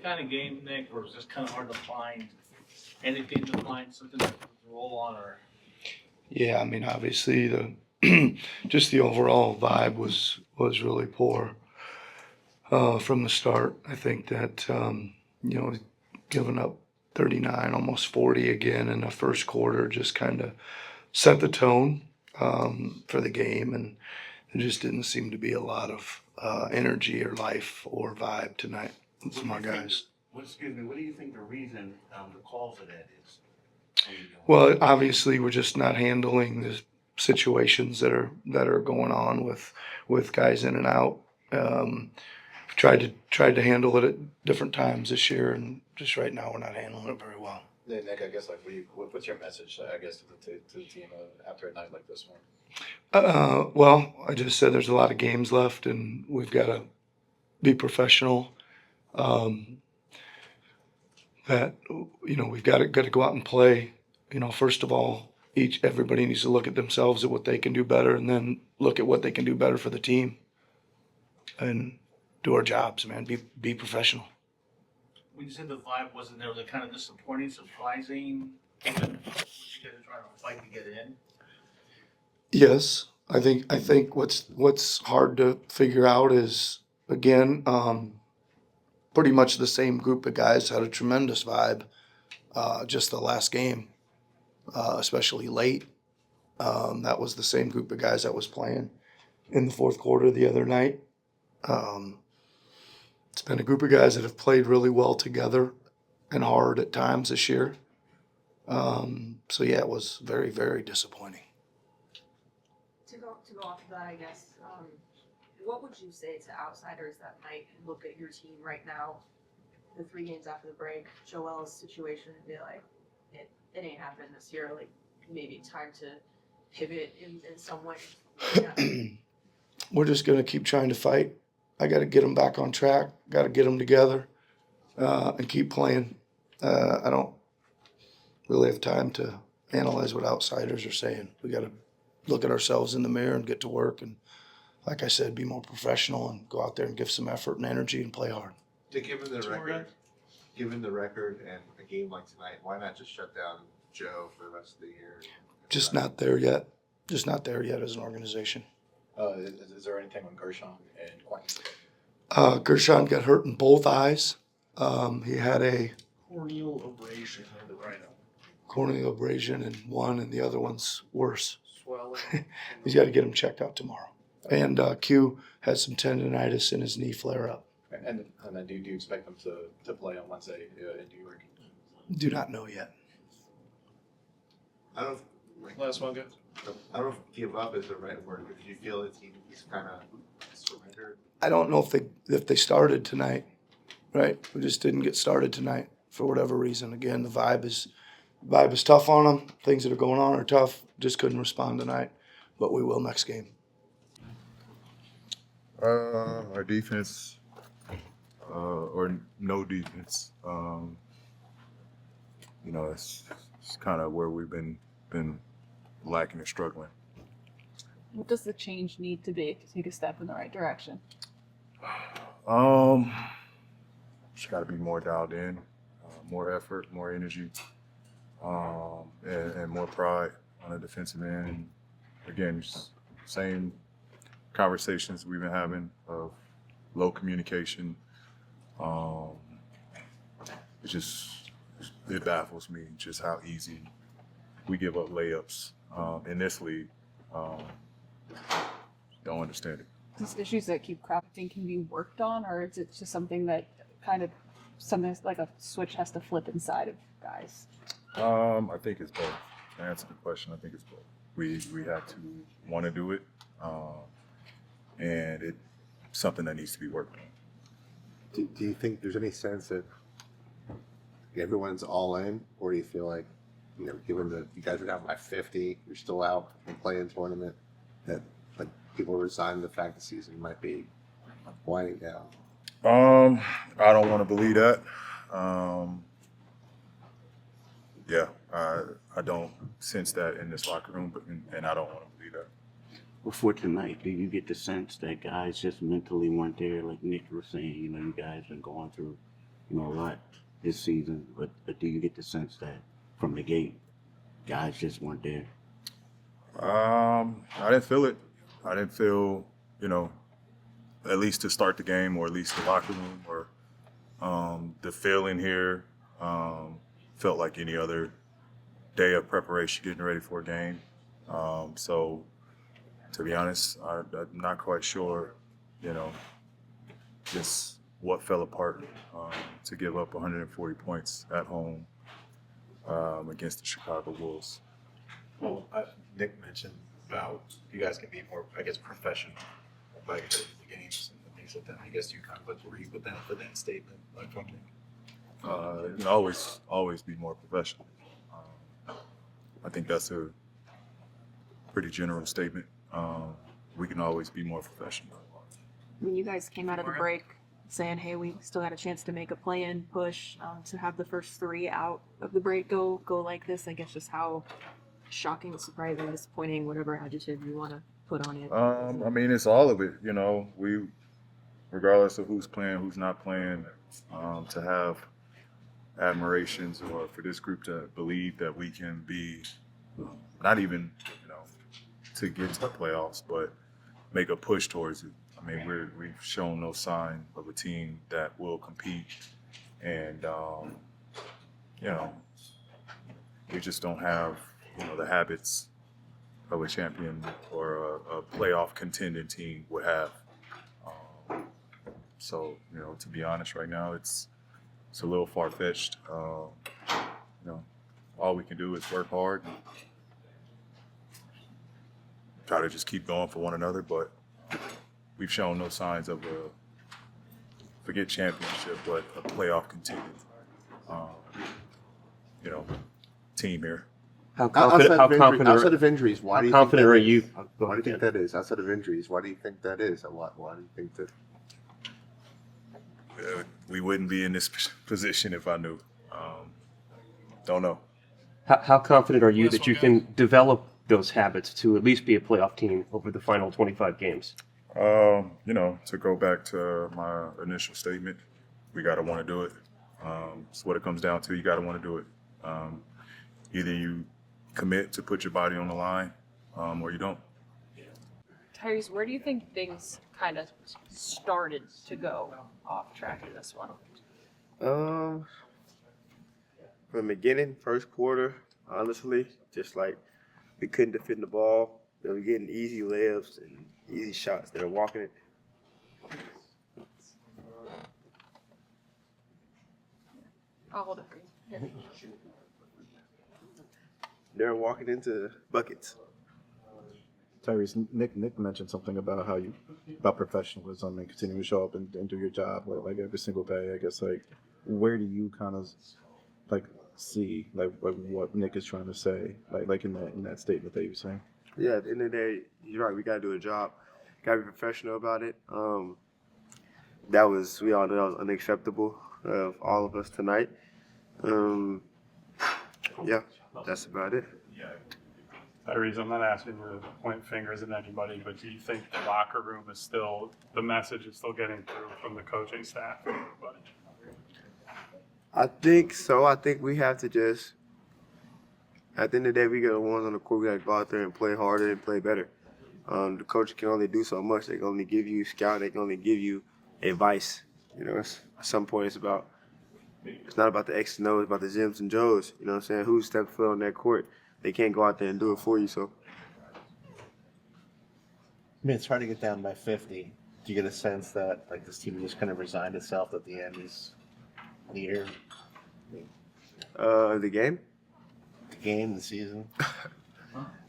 kind of game, Nick, or is this kind of hard to find anything to find something to roll on, or? Yeah, I mean, obviously the just the overall vibe was really poor from the start. I think that giving up 39, almost 40 again in the first quarter just kind of set the tone for the game, and there just didn't seem to be a lot of energy or life or vibe tonight from our guys. What do you think the reason, the cause of that is? Well, obviously, we're just not handling the situations that are going on with guys in and out. Tried to handle it at different times this year, and just right now we're not handling it very well. Yeah, Nick, I guess what's your message? I guess to the team after a night like this one. Well, I just said there's a lot of games left, and we've got to be professional. That we've got to go out and play. First of all, everybody needs to look at themselves at what they can do better, and then look at what they can do better for the team, and do our jobs, man. Be professional. When you said the vibe wasn't there, was it kind of disappointing, surprising? Given you guys are trying to fight to get in. Yes, I think what's hard to figure out is, again, pretty much the same group of guys had a tremendous vibe just the last game, especially late. That was the same group of guys that was playing in the fourth quarter the other night. It's been a group of guys that have played really well together and hard at times this year. So yeah, it was very, very disappointing. To go off of that, I guess, what would you say to outsiders that might look at your team right now, the 3 games after the break, Joel's situation, and be like, it ain't happening this year, like maybe time to pivot in some way? Yeah. We're just going to keep trying to fight. I got to get them back on track, got to get them together and keep playing. I don't really have time to analyze what outsiders are saying. We got to look at ourselves in the mirror and get to work, and like I said, be more professional and go out there and give some effort and energy and play hard. Given the record and a game like tonight, why not just shut down Joe for the rest of the year? Just not there yet. Just not there yet as an organization. Is there anything on Gershon and Quentin? Gershon got hurt in both eyes. He had a Corneal abrasion of the rhino. corneal abrasion in one, and the other one's worse. Swelling. He's got to get him checked out tomorrow. And Q had some tendonitis in his knee flare up. And then do you expect them to play on Wednesday in New York? Do not know yet. I don't. Last one, guys. I don't know if give up is the right word, but do you feel that he's kind of surrendered? I don't know if they started tonight, right? We just didn't get started tonight for whatever reason. Again, the vibe is tough on them. Things that are going on are tough. Just couldn't respond tonight, but we will next game. Our defense, or no defense. It's kind of where we've been lacking and struggling. What does the change need to be to take a step in the right direction? Just got to be more dialed in, more effort, more energy, and more pride on the defensive end. And again, just same conversations we've been having of low communication. It baffles me just how easy we give up layups in this league. Don't understand it. These issues that keep cropping can be worked on, or is it just something that something like a switch has to flip inside of guys? I think it's both. To answer the question, I think it's both. We have to want to do it, and it's something that needs to be worked on. Do you think there's any sense that everyone's all in, or do you feel like, given that you guys are down by 50, you're still out in the play-in tournament, that like people are resigning to the fact the season might be winding down? I don't want to believe that. I don't sense that in this locker room, and I don't want to believe that. Before tonight, do you get the sense that guys just mentally weren't there? Like Nick was saying, you guys are going through a lot this season. But do you get the sense that from the gate, guys just weren't there? I didn't feel it. I didn't feel, at least to start the game, or at least the locker room, or the feeling here felt like any other day of preparation, getting ready for a game. So, to be honest, I'm not quite sure, just what fell apart to give up 140 points at home against the Chicago Bulls. Well, Nick mentioned about you guys can be more, I guess, professional by the games and things like that. I guess you kind of agree with that statement, like from Nick. You can always be more professional. I think that's a pretty general statement. We can always be more professional. When you guys came out of the break saying, hey, we still got a chance to make a play-in push, to have the first three out of the break go like this, I guess just how shocking, surprising, disappointing, whatever adjective you want to put on it. I mean, it's all of it. We, regardless of who's playing, who's not playing, to have admirations, or for this group to believe that we can be not even, to get to the playoffs, but make a push towards it. I mean, we've shown no sign of a team that will compete, and we just don't have the habits of a champion or a playoff contending team would have. So to be honest, right now it's a little far fetched. All we can do is work hard and try to just keep going for one another, but we've shown no signs of forget championship, but a playoff contending, team here. How confident? Outside of injuries, why do you think that are is? you? Why do you think that is? Outside of injuries, why do you think that is? Why do you think that? We wouldn't be in this position if I knew. Don't know. How confident are you that you can develop those habits to at least be a playoff team over the final 25 games? To go back to my initial statement, we got to want to do it. It's what it comes down to. You got to want to do it. Either you commit to put your body on the line, or you don't. Tyrese, where do you think things kind of started to go off track in this one? From the beginning, first quarter, honestly, just like we couldn't defend the ball. They were getting easy layups and easy shots. They were walking it. I'll hold it for you. They were walking into buckets. Tyrese, Nick mentioned something about about professionalism and continuing to show up and do your job like every single day. I guess where do you kind of see what Nick is trying to say like in that statement that you were saying? Yeah, at the end of the day, you're right. We gotta do a job. Gotta be professional about it. We all know that was unacceptable of all of us tonight. Yeah, that's about it. Tyrese, I'm not asking you to point fingers at anybody, but do you think the locker room is still, the message is still getting through from the coaching staff and everybody? I think so. I think we have to just, at the end of the day, we got the ones on the court. We got to go out there and play harder and play better. The coach can only do so much. They can only give you scout. They can only give you advice. At some point it's not about the X and O's, it's about the Jims and Joes. You know what I'm saying? Who stepped foot on that court? They can't go out there and do it for you. So, I mean, it's hard to get down by 50. Do you get a sense that this team just kind of resigned itself that the end is near? The game? The game, the season?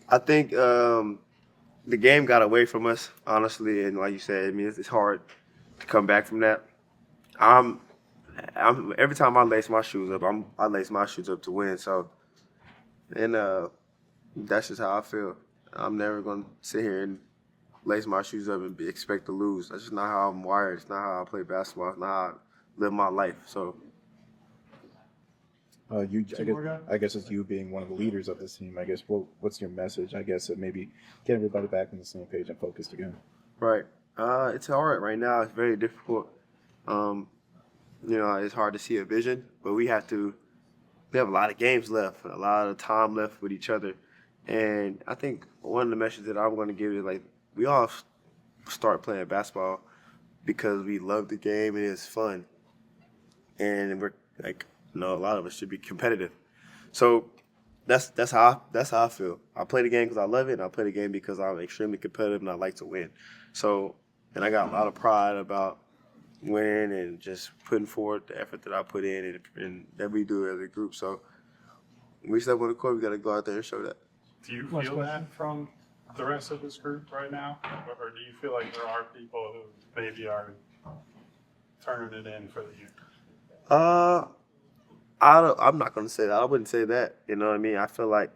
I think the game got away from us, honestly, and like you said, I mean, it's hard to come back from that. I'm every time I lace my shoes up, I lace my shoes up to win. So, and that's just how I feel. I'm never gonna sit here and lace my shoes up and expect to lose. That's just not how I'm wired. It's not how I play basketball. It's not how I live my life. So. I guess it's you being one of the leaders of this team. I guess what's your message? I guess that maybe get everybody back on the same page and focused again. Right. It's hard right now. It's very difficult. it's hard to see a vision, but we have a lot of games left, a lot of time left with each other. And I think one of the messages that I'm going to give is like, we all start playing basketball because we love the game and it's fun. And we're like, a lot of us should be competitive. So that's how I feel. I play the game because I love it, and I play the game because I'm extremely competitive and I like to win. So, and I got a lot of pride about winning and just putting forward the effort that I put in and that we do as a group. So when we step on the court, we got to go out there and show that. Do you feel that from the rest of this group right now? Or do you feel like there are people who maybe are turning it in for the year? I'm not going to say that. I wouldn't say that. You know what I mean? I feel like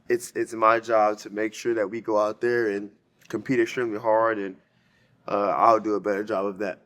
it's my job to make sure that we go out there and compete extremely hard, and I'll do a better job of that.